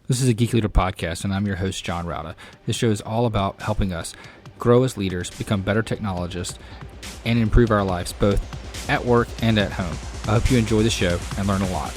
This is a Geek Leader podcast, and I'm your host, John Rauda. This show is all about helping us grow as leaders, become better technologists, and improve our lives both at work and at home. I hope you enjoy the show and learn a lot.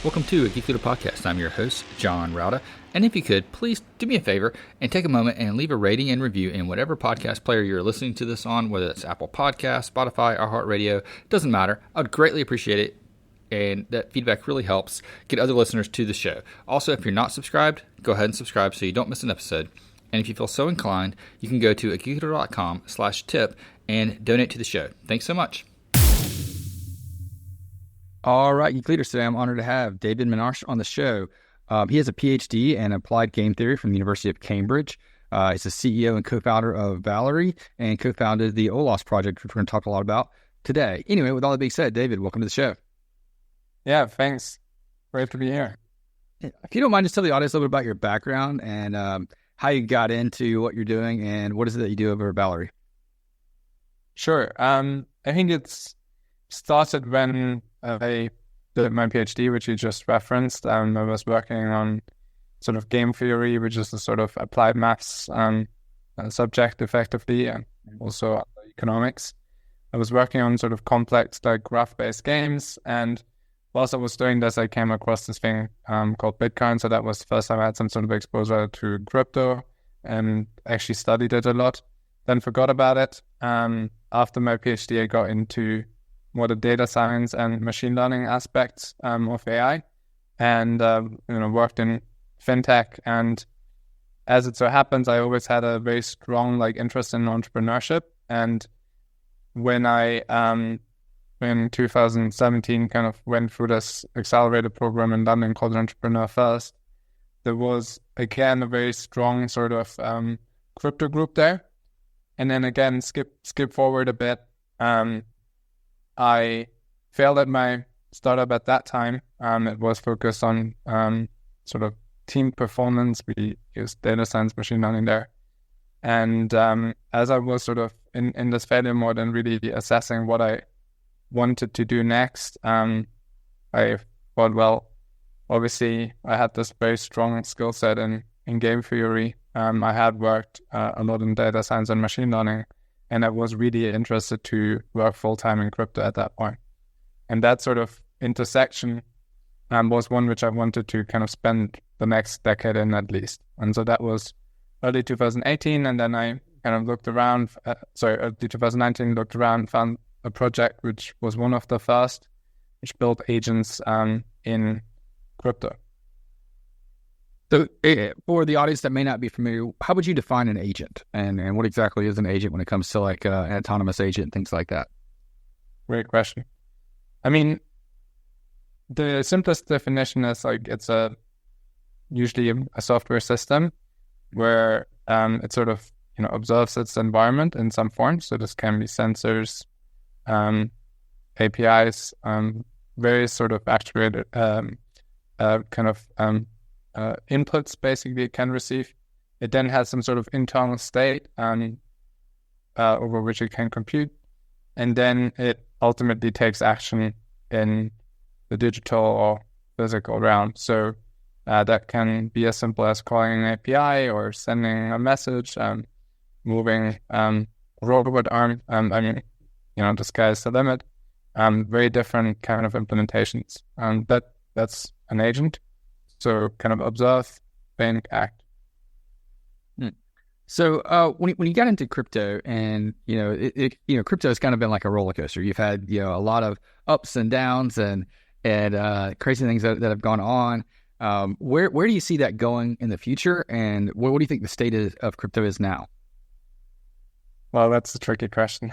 Welcome to a Geek Leader podcast. I'm your host, John Rauda. And if you could, please do me a favor and take a moment and leave a rating and review in whatever podcast player you're listening to this on, whether it's Apple Podcasts, Spotify, iHeartRadio, doesn't matter. I would greatly appreciate it, and that feedback really helps get other listeners to the show. Also, if you're not subscribed, go ahead and subscribe so you don't miss an episode. And if you feel so inclined, you can go to geekleader.com/tip and donate to the show. Thanks so much. All right, Geek Leaders, today I'm honored to have David Minarsch on the show. He has a PhD in applied game theory from the University of Cambridge. He's the CEO and co-founder of Valerie and co-founded the OLAs project, which we're going to talk a lot about today. Anyway, with all that being said, David, welcome to the show. Yeah, thanks. Great to be here. If you don't mind, just tell the audience a little bit about your background and how you got into what you're doing and what is it that you do over at Valerie? Sure. I think it's started when I did my PhD, which you just referenced. I was working on sort of game theory, which is a sort of applied maths subject effectively, and also economics. I was working on sort of complex like graph-based games, and whilst I was doing this, I came across this thing called Bitcoin. So that was the first time I had some sort of exposure to crypto and actually studied it a lot. Then forgot about it. After my PhD, I got into more the data science and machine learning aspects of AI, and worked in fintech. And as it so happens, I always had a very strong interest in entrepreneurship. And when I in 2017 kind of went through this accelerated program in London called Entrepreneur First, there was again a very strong sort of crypto group there. And then again, skip forward a bit. I failed at my startup at that time. It was focused on sort of team performance. We used data science, machine learning there. And as I was sort of in this failure mode and really assessing what I wanted to do next, I thought, well, obviously I had this very strong skill set in game theory. I had worked a lot in data science and machine learning, and I was really interested to work full-time in crypto at that point. And that sort of intersection was one which I wanted to kind of spend the next decade in at least. And so that was early 2018, and then I kind of looked around, early 2019, looked around, found a project which was one of the first, which built agents in crypto. So for the audience that may not be familiar, how would you define an agent? And what exactly is an agent when it comes to an autonomous agent and things like that? Great question. I mean, the simplest definition is it's usually a software system where it sort of observes its environment in some form. So this can be sensors, APIs, various sort of actuated inputs basically it can receive. It then has some sort of internal state over which it can compute, and then it ultimately takes action in the digital or physical realm. So that can be as simple as calling an API or sending a message, moving robot arm. The sky's the limit. Very different kind of implementations. That's an agent. So kind of observe, think, act. So when you got into crypto, and crypto has kind of been like a roller coaster. You've had a lot of ups and downs and crazy things that have gone on. Where do you see that going in the future, and what do you think the state of crypto is now? Well, that's a tricky question.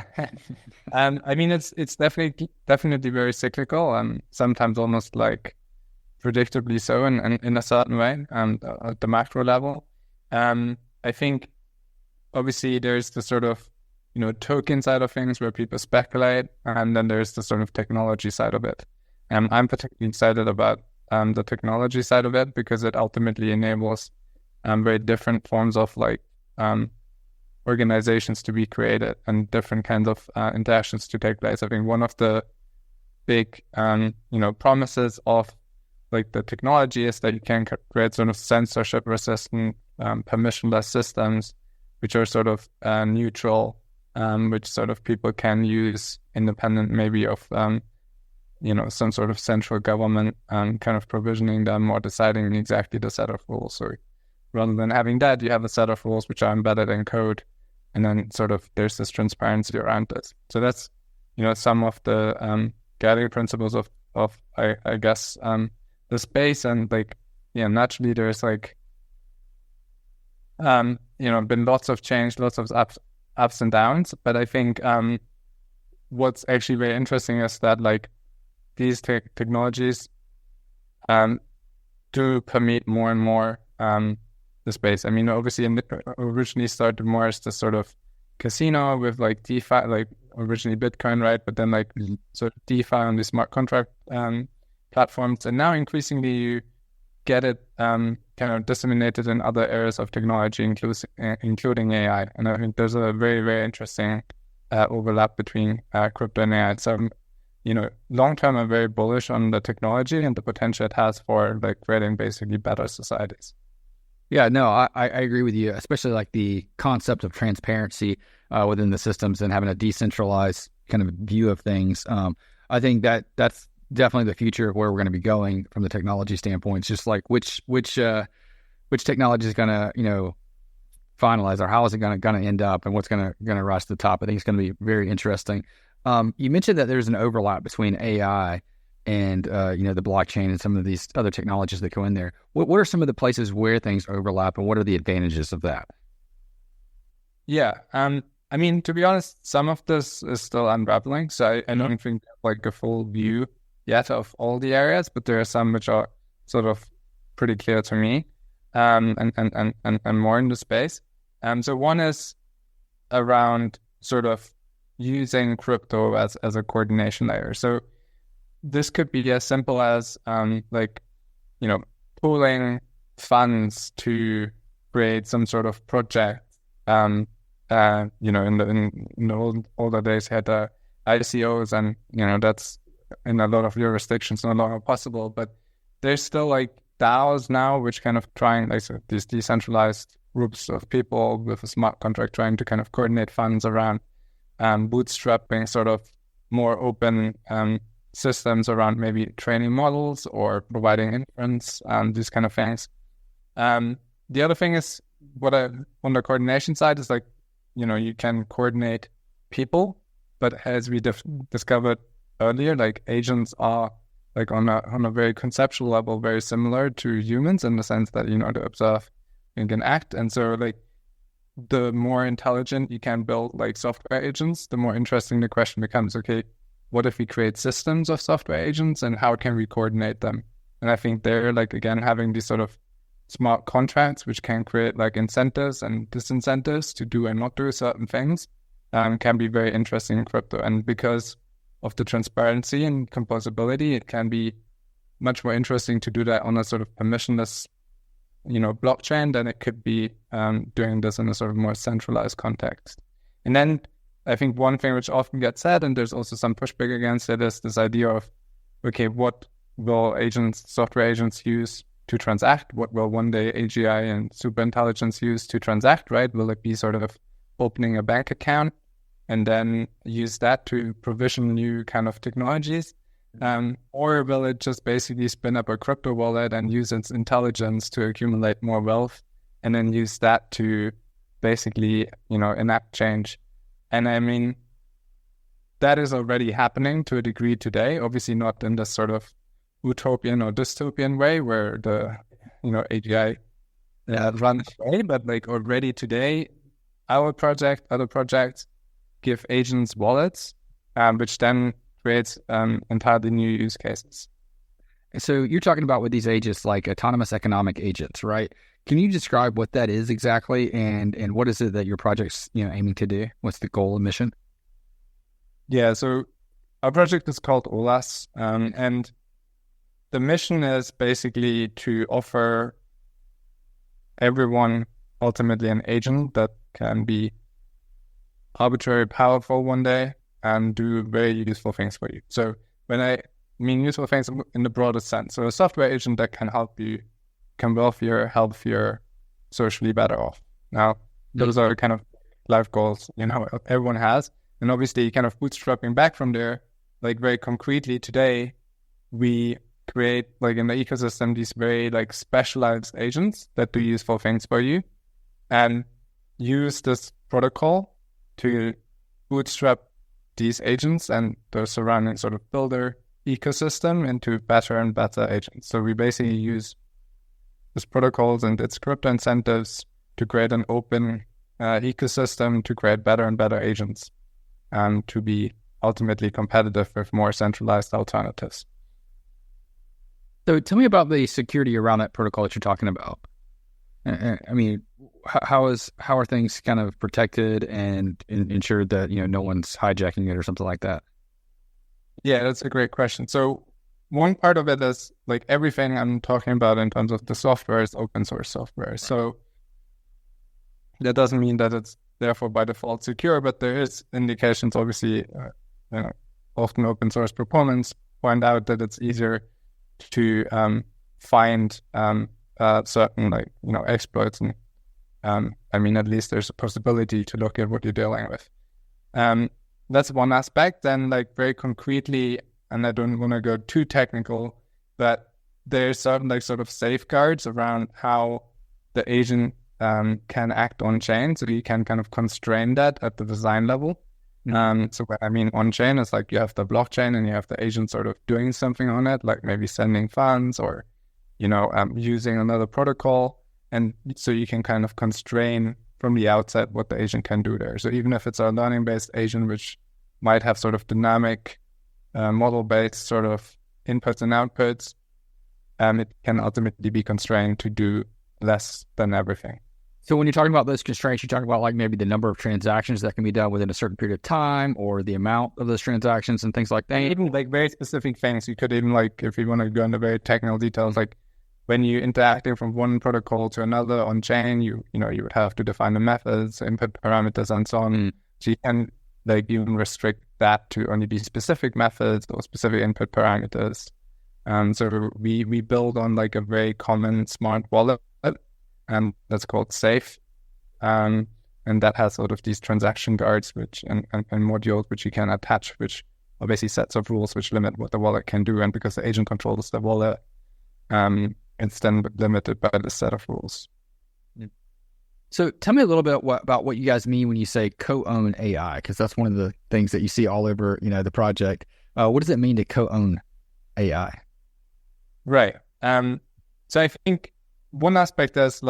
I mean, it's definitely very cyclical, sometimes almost predictably so in a certain way, at the macro level. I think obviously there's the sort of token side of things where people speculate, and then there's the sort of technology side of it. I'm particularly excited about the technology side of it because it ultimately enables very different forms of organizations to be created and different kinds of interactions to take place. I think one of the big, promises of like the technology is that you can create sort of censorship resistant, permissionless systems, which are sort of neutral, which sort of people can use independent maybe of, some sort of central government kind of provisioning them or deciding exactly the set of rules. So rather than having that, you have a set of rules which are embedded in code, and then sort of there's this transparency around this. So that's, some of the guiding principles of I guess, the space. And like, naturally there's like, been lots of change, lots of ups and downs. But I think what's actually very interesting is that like these technologies do permeate more and more the space. I mean, obviously originally started more as the sort of casino with like DeFi, like originally Bitcoin, right? But then like sort of DeFi on the smart contract platforms, and now increasingly you get it kind of disseminated in other areas of technology, including AI. And I think there's a very, very interesting overlap between crypto and AI. So, long term, I'm very bullish on the technology and the potential it has for like creating basically better societies. Yeah, no, I agree with you, especially like the concept of transparency within the systems and having a decentralized kind of view of things. I think that's definitely the future of where we're going to be going from the technology standpoint. It's just like which technology is going to, finalize, or how is it going to end up, and what's going to rise to the top. I think it's going to be very interesting. You mentioned that there's an overlap between AI and the blockchain and some of these other technologies that go in there. What are some of the places where things overlap, and what are the advantages of that? Yeah, I mean, to be honest, some of this is still unraveling, so I don't think like a full view yet of all the areas, but there are some which are sort of pretty clear to me, and more in the space. So one is around sort of using crypto as a coordination layer. So this could be as simple as pooling funds to create some sort of project. In the older days, had ICOs, and that's in a lot of jurisdictions no longer possible. But there's still like DAOs now, which kind of trying like these decentralized groups of people with a smart contract trying to kind of coordinate funds around bootstrapping sort of more open systems around maybe training models or providing inference, these kind of things. The other thing is on the coordination side is like, you can coordinate people, but as we discovered earlier, like agents are like on a very conceptual level, very similar to humans in the sense that, to observe and can act. And so like the more intelligent you can build like software agents, the more interesting the question becomes, okay, what if we create systems of software agents, and how can we coordinate them? And I think they're like, again, having these sort of smart contracts, which can create like incentives and disincentives to do and not do certain things, can be very interesting in crypto. And because of the transparency and composability, it can be much more interesting to do that on a sort of permissionless, blockchain than it could be doing this in a sort of more centralized context. And then I think one thing which often gets said, and there's also some pushback against it, is this idea of, okay, what will software agents use to transact? What will one day AGI and superintelligence use to transact, right? Will it be sort of opening a bank account and then use that to provision new kind of technologies? Or will it just basically spin up a crypto wallet and use its intelligence to accumulate more wealth and then use that to basically, enact change? And I mean, that is already happening to a degree today, obviously not in this sort of utopian or dystopian way where the, AGI runs away, but like already today, our project, other projects give agents wallets, which then creates entirely new use cases. And so you're talking about with these agents, like autonomous economic agents, right? Can you describe what that is exactly, and what is it that your project's aiming to do? What's the goal and mission? Yeah, so our project is called OLAs, and the mission is basically to offer everyone ultimately an agent that can be arbitrarily powerful one day and do very useful things for you. So when I mean useful things in the broadest sense. So a software agent that can help you become wealthier, healthier, socially better off. Now, those are kind of life goals, everyone has. And obviously kind of bootstrapping back from there, like very concretely today, we create like in the ecosystem, these very like specialized agents that do useful things for you and use this protocol to bootstrap these agents and the surrounding sort of builder ecosystem into better and better agents. So we basically use these protocols and its crypto incentives to create an open ecosystem to create better and better agents and to be ultimately competitive with more centralized alternatives. So tell me about the security around that protocol that you're talking about. I mean, how are things kind of protected and ensured that, no one's hijacking it or something like that? Yeah, that's a great question. So one part of it is like everything I'm talking about in terms of the software is open source software. Right. So that doesn't mean that it's therefore by default secure, but there is indications, obviously, often open source proponents point out that it's easier to find certain exploits. And at least there's a possibility to look at what you're dealing with. That's one aspect. Then very concretely, and I don't want to go too technical, but there's certain sort of safeguards around how the agent can act on chain. So you can kind of constrain that at the design level. So what I mean on chain is you have the blockchain and you have the agent sort of doing something on it, like maybe sending funds or, using another protocol. And so you can kind of constrain from the outset what the agent can do there. So even if it's a learning-based agent, which might have sort of dynamic model-based sort of inputs and outputs, it can ultimately be constrained to do less than everything. So when you're talking about those constraints, you're talking about maybe the number of transactions that can be done within a certain period of time or the amount of those transactions and things like that? Even very specific things. You could even if you want to go into very technical details, when you're interacting from one protocol to another on chain, you would have to define the methods, input parameters, and so on. So you can even restrict that to only be specific methods or specific input parameters. So we build on a very common smart wallet, and that's called Safe. And that has sort of these transaction guards and modules which you can attach, which are basically sets of rules which limit what the wallet can do. And because the agent controls the wallet, it's then limited by the set of rules. So tell me a little bit about what you guys mean when you say co-own AI, because that's one of the things that you see all over, the project. What does it mean to co-own AI? Right. So I think one aspect is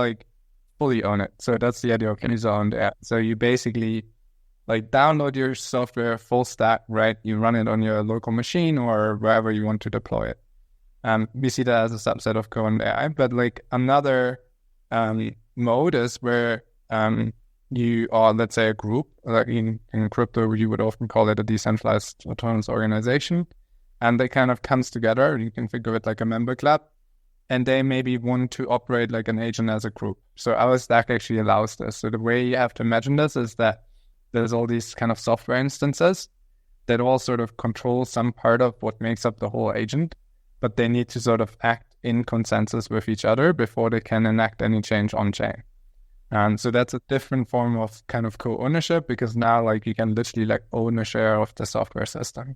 fully own it. So that's the idea of user-owned AI. So you basically download your software full stack, right? You run it on your local machine or wherever you want to deploy it. We see that as a subset of co-owned AI. But another mode is where you are, let's say, a group. In crypto, you would often call it a decentralized autonomous organization. And they kind of comes together. You can think of it like a member club. And they maybe want to operate like an agent as a group. So our stack actually allows this. So the way you have to imagine this is that there's all these kind of software instances that all sort of control some part of what makes up the whole agent, but they need to sort of act in consensus with each other before they can enact any change on chain. And so that's a different form of kind of co-ownership, because now you can literally own a share of the software system.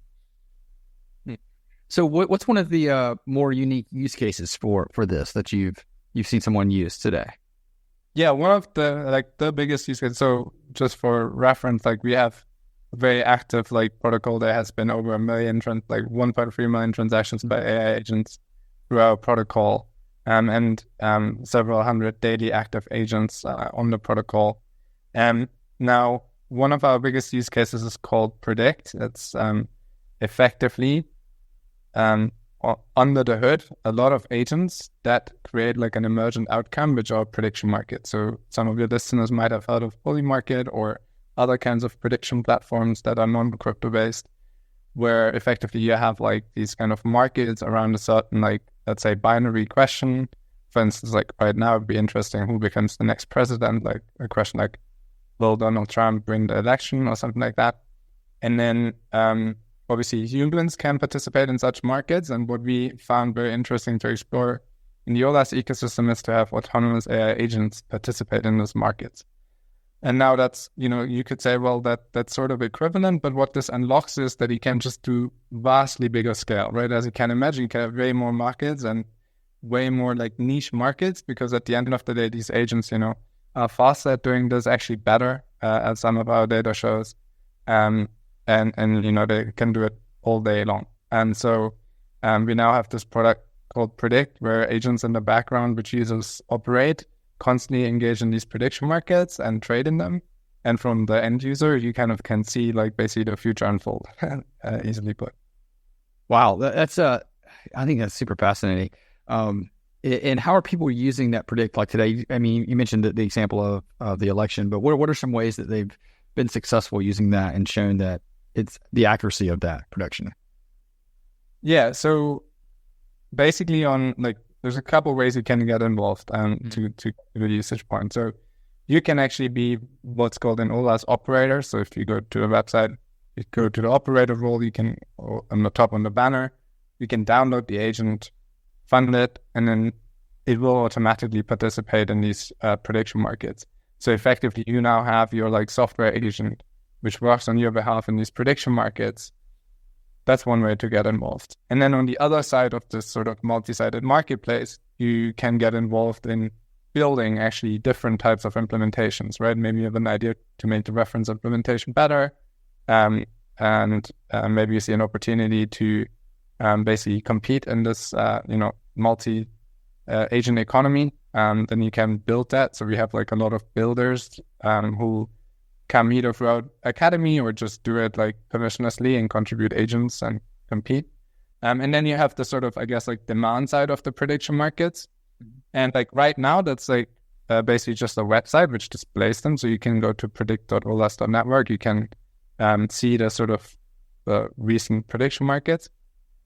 So what's one of the more unique use cases for this that you've seen someone use today? Yeah, one of the biggest use cases. So just for reference, we have a very active protocol that has been over 1.3 million transactions by AI agents through our protocol, and several hundred daily active agents on the protocol. Now, one of our biggest use cases is called Predict. It's effectively under the hood, a lot of agents that create an emergent outcome, which are prediction markets. So some of your listeners might have heard of Polymarket or other kinds of prediction platforms that are non-crypto based, where effectively you have these kind of markets around a certain let's say binary question. For instance, right now it'd be interesting who becomes the next president, a question will Donald Trump win the election or something like that. And then obviously humans can participate in such markets. And what we found very interesting to explore in the OLAS ecosystem is to have autonomous AI agents participate in those markets. And now that's, you could say, well, that's sort of equivalent, but what this unlocks is that you can just do vastly bigger scale, right? As you can imagine, you can have way more markets and way more like niche markets, because at the end of the day, these agents, are faster at doing this, actually better, as some of our data shows. And they can do it all day long. And so we now have this product called Predict, where agents in the background, which users operate, constantly engage in these prediction markets and trade in them. And from the end user, you kind of can see like basically the future unfold, easily put. Wow, that's I think that's super fascinating. And how are people using that Predict like today? I mean, you mentioned the example of the election, but what are some ways that they've been successful using that and shown that it's the accuracy of that prediction? Yeah, so basically there's a couple of ways you can get involved to the usage point. So you can actually be what's called an OLAS operator. So if you go to the website, you go to the operator role, you can, on the top on the banner, you can download the agent, fund it, and then it will automatically participate in these prediction markets. So effectively, you now have your like software agent, which works on your behalf in these prediction markets. That's one way to get involved. And then on the other side of this sort of multi-sided marketplace, you can get involved in building actually different types of implementations, right? Maybe you have an idea to make the reference implementation better. And maybe you see an opportunity to basically compete in this, multi-agent economy. Then you can build that. So we have like a lot of builders who come either throughout Academy or just do it like permissionlessly and contribute agents and compete. And then you have the sort of, I guess, like demand side of the prediction markets. And like right now, that's like basically just a website which displays them. So you can go to predict.olas.network. You can see the sort of recent prediction markets.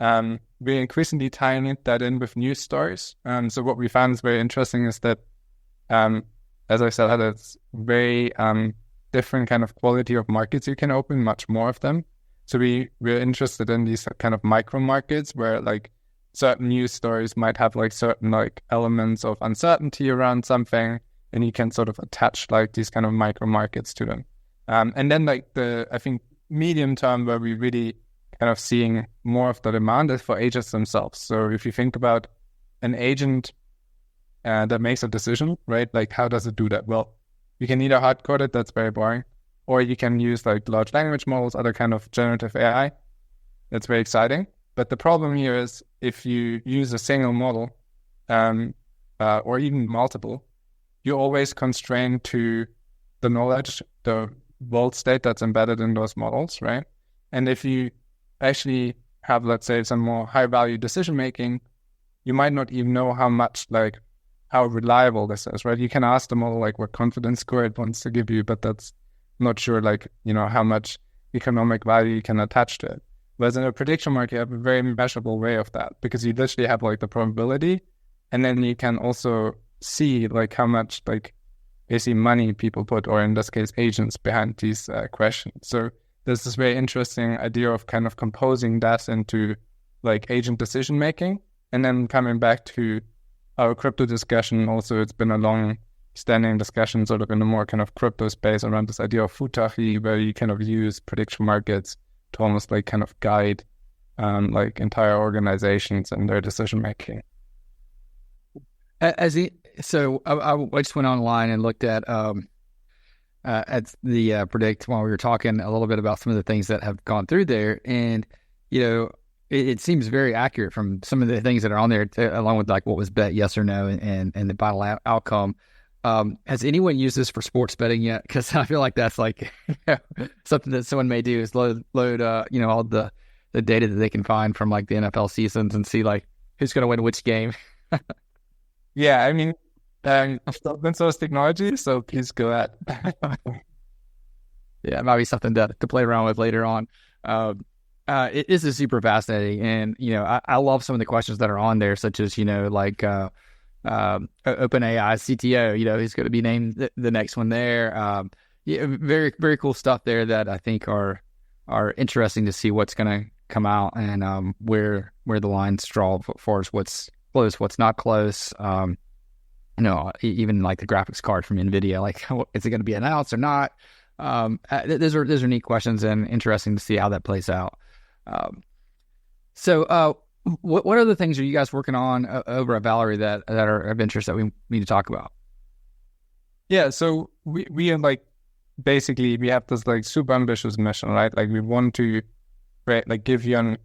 We're increasingly tying that in with news stories. So what we found is very interesting is that, as I said, it's very different kind of quality of markets you can open, much more of them. So we're interested in these kind of micro markets where like certain news stories might have like certain like elements of uncertainty around something, and you can sort of attach like these kind of micro markets to them. And then like I think medium term where we really kind of seeing more of the demand is for agents themselves. So if you think about an agent that makes a decision, right? Like how does it do that? Well, you can either hard code it, that's very boring, or you can use like large language models, other kind of generative AI. That's very exciting. But the problem here is if you use a single model or even multiple, you're always constrained to the knowledge, the world state that's embedded in those models, right? And if you actually have, let's say, some more high-value decision-making, you might not even know how reliable this is, right? You can ask the model like what confidence score it wants to give you, but that's not sure how much economic value you can attach to it. Whereas in a prediction market, you have a very measurable way of that because you literally have like the probability, and then you can also see like how much like basically money people put, or in this case, agents behind these questions. So there's this very interesting idea of kind of composing that into like agent decision-making. And then coming back to our crypto discussion, also it's been a long-standing discussion sort of in the more kind of crypto space around this idea of Futahi, where you kind of use prediction markets to almost like kind of guide like entire organizations and their decision-making. So I just went online and looked at the Predict while we were talking a little bit about some of the things that have gone through there. And, it seems very accurate from some of the things that are on there, along with like what was bet yes or no and the final outcome. Has anyone used this for sports betting yet? Because I feel like that's like something that someone may do is load all the data that they can find from like the NFL seasons and see like who's going to win which game. Yeah, I mean, open source technology, so please go ahead. Yeah, it might be something to play around with later on. This is super fascinating, and I love some of the questions that are on there, such as like OpenAI CTO, he's going to be named the next one there. Yeah, very very cool stuff there that I think are are interesting to see what's going to come out and where the lines draw for us, what's close, what's not close. Even like the graphics card from NVIDIA, like is it going to be announced or not? Those are neat questions and interesting to see how that plays out. So what other things are you guys working on over at Valerie that are of interest that we need to talk about? Yeah, so we are like, basically we have this like super ambitious mission, right? Like we want to create, like give you an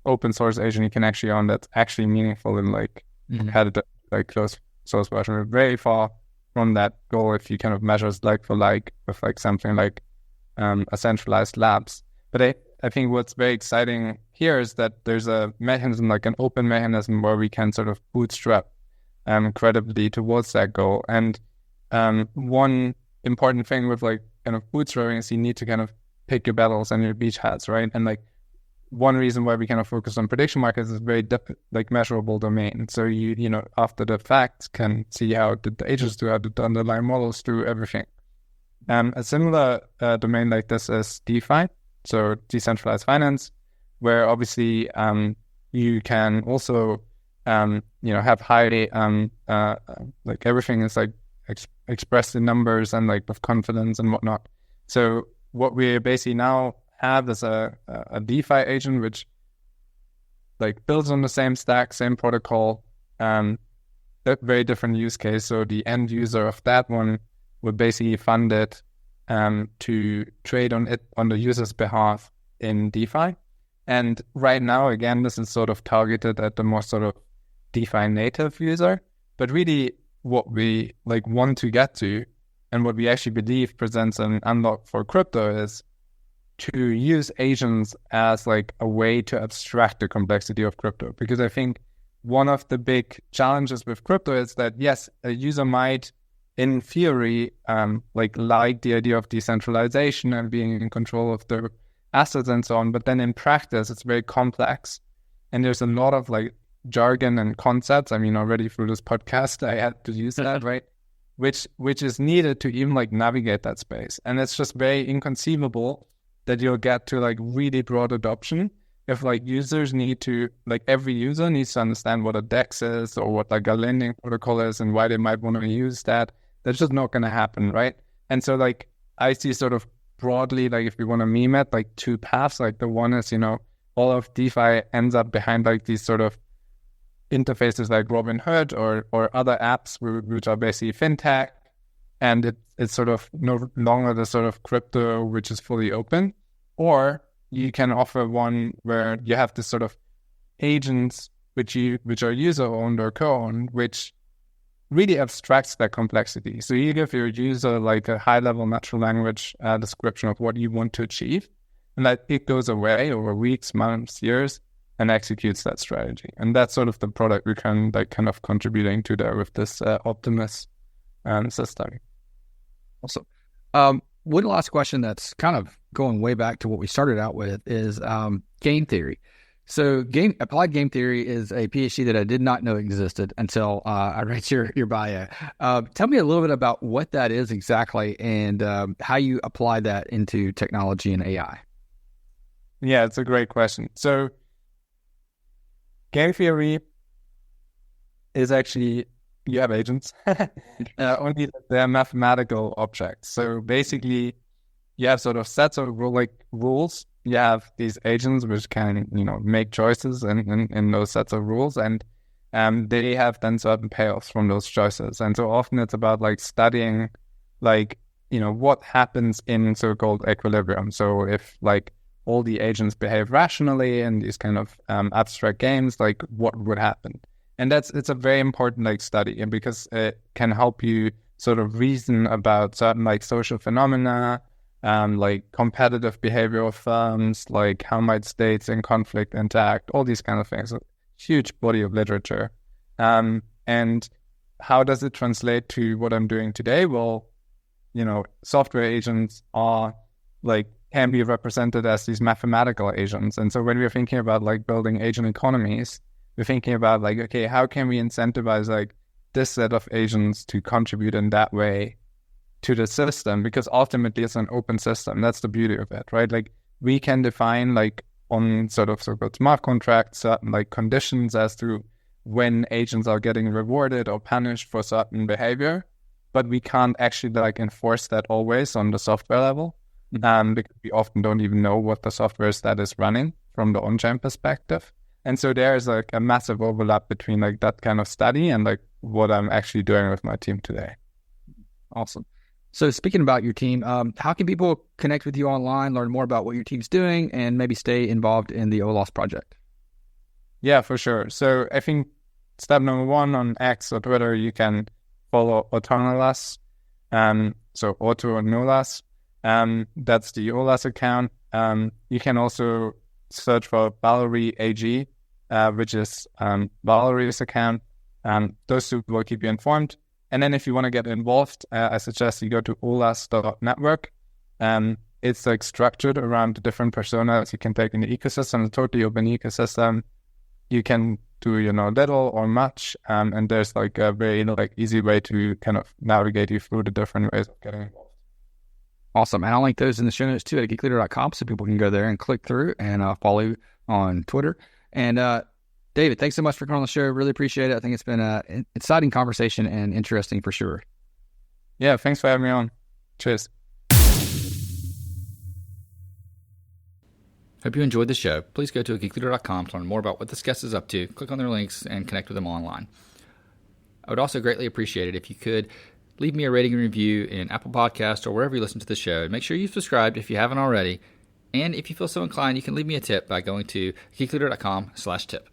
open source agent you can actually own that's actually meaningful in like competitive, like closed source version. We're very far from that goal if you kind of measures like for like with like something like a centralized labs. But I think what's very exciting here is that there's a mechanism, like an open mechanism where we can sort of bootstrap credibly towards that goal. And one important thing with like kind of bootstrapping is you need to kind of pick your battles and your beachheads, right? And like one reason why we kind of focus on prediction markets is very like measurable domain. So you know after the fact can see how did the agents do, how did the underlying models do, everything. A similar domain like this is DeFi, so decentralized finance, where obviously you can also have highly like everything is like expressed in numbers and like with confidence and whatnot. So what we basically now have is a DeFi agent which like builds on the same stack, same protocol, a very different use case. So the end user of that one would basically fund it to trade on it on the user's behalf in DeFi. And right now, again, this is sort of targeted at the more sort of DeFi native user, but really what we like want to get to and what we actually believe presents an unlock for crypto is to use agents as like a way to abstract the complexity of crypto. Because I think one of the big challenges with crypto is that, yes, a user might, in theory, like the idea of decentralization and being in control of their assets and so on. But then in practice, it's very complex. And there's a lot of like jargon and concepts. I mean, already through this podcast, I had to use that, right? Which is needed to even like navigate that space. And it's just very inconceivable that you'll get to like really broad adoption if like users need to, like every user needs to understand what a DEX is or what like a lending protocol is and why they might want to use that. That's just not going to happen, right? And so like I see sort of broadly, like if we want to meme it, like two paths. Like the one is, all of DeFi ends up behind like these sort of interfaces like Robinhood or other apps which are basically fintech. And it's sort of no longer the sort of crypto which is fully open. Or you can offer one where you have this sort of agents which are user-owned or co-owned, which really abstracts that complexity. So you give your user like a high-level natural language description of what you want to achieve, and that it goes away over weeks, months, years, and executes that strategy. And that's sort of the product we can like kind of contributing to there with this Optimus system. Awesome. One last question that's kind of going way back to what we started out with is game theory. So applied game theory is a PhD that I did not know existed until I read your bio. Tell me a little bit about what that is exactly and how you apply that into technology and AI. Yeah, it's a great question. So game theory is actually, you have agents, only that they're mathematical objects. So basically, you have sort of sets of rules. You have these agents which can, make choices in those sets of rules, and they have then certain payoffs from those choices. And so often it's about like studying, like, what happens in so-called equilibrium. So if like all the agents behave rationally in these kind of abstract games, like what would happen? And it's a very important like study, and because it can help you sort of reason about certain like social phenomena, like competitive behavior of firms, like how might states in conflict interact, all these kind of things. A huge body of literature. And how does it translate to what I'm doing today? Well, software agents are like can be represented as these mathematical agents. And so when we're thinking about like building agent economies, we're thinking about like, okay, how can we incentivize like this set of agents to contribute in that way to the system? Because ultimately it's an open system. That's the beauty of it, right? Like we can define like on sort of so-called smart contracts, certain like conditions as to when agents are getting rewarded or punished for certain behavior, but we can't actually like enforce that always on the software level, because we often don't even know what the software is that is running from the on-chain perspective. And so there's like a massive overlap between like that kind of study and like what I'm actually doing with my team today. Awesome. So speaking about your team, how can people connect with you online, learn more about what your team's doing, and maybe stay involved in the OLAs project? Yeah, for sure. So I think step number one on X or Twitter, you can follow Autonolas. So Auto and Nolas. That's the OLAS account. You can also search for Valerie AG, which is Valerie's account. Those two will keep you informed. And then if you want to get involved, I suggest you go to olas.network. It's like structured around the different personas you can take in the ecosystem, a totally open ecosystem. You can do, little or much. And there's like a very easy way to kind of navigate you through the different ways of getting involved. Awesome. And I'll link those in the show notes too at geekleader.com so people can go there and click through and follow you on Twitter. And David, thanks so much for coming on the show. Really appreciate it. I think it's been an exciting conversation and interesting for sure. Yeah, thanks for having me on. Cheers. Hope you enjoyed the show. Please go to geekleader.com to learn more about what this guest is up to. Click on their links and connect with them online. I would also greatly appreciate it if you could leave me a rating and review in Apple Podcasts or wherever you listen to the show. And make sure you've subscribed if you haven't already. And if you feel so inclined, you can leave me a tip by going to geekleader.com/tip.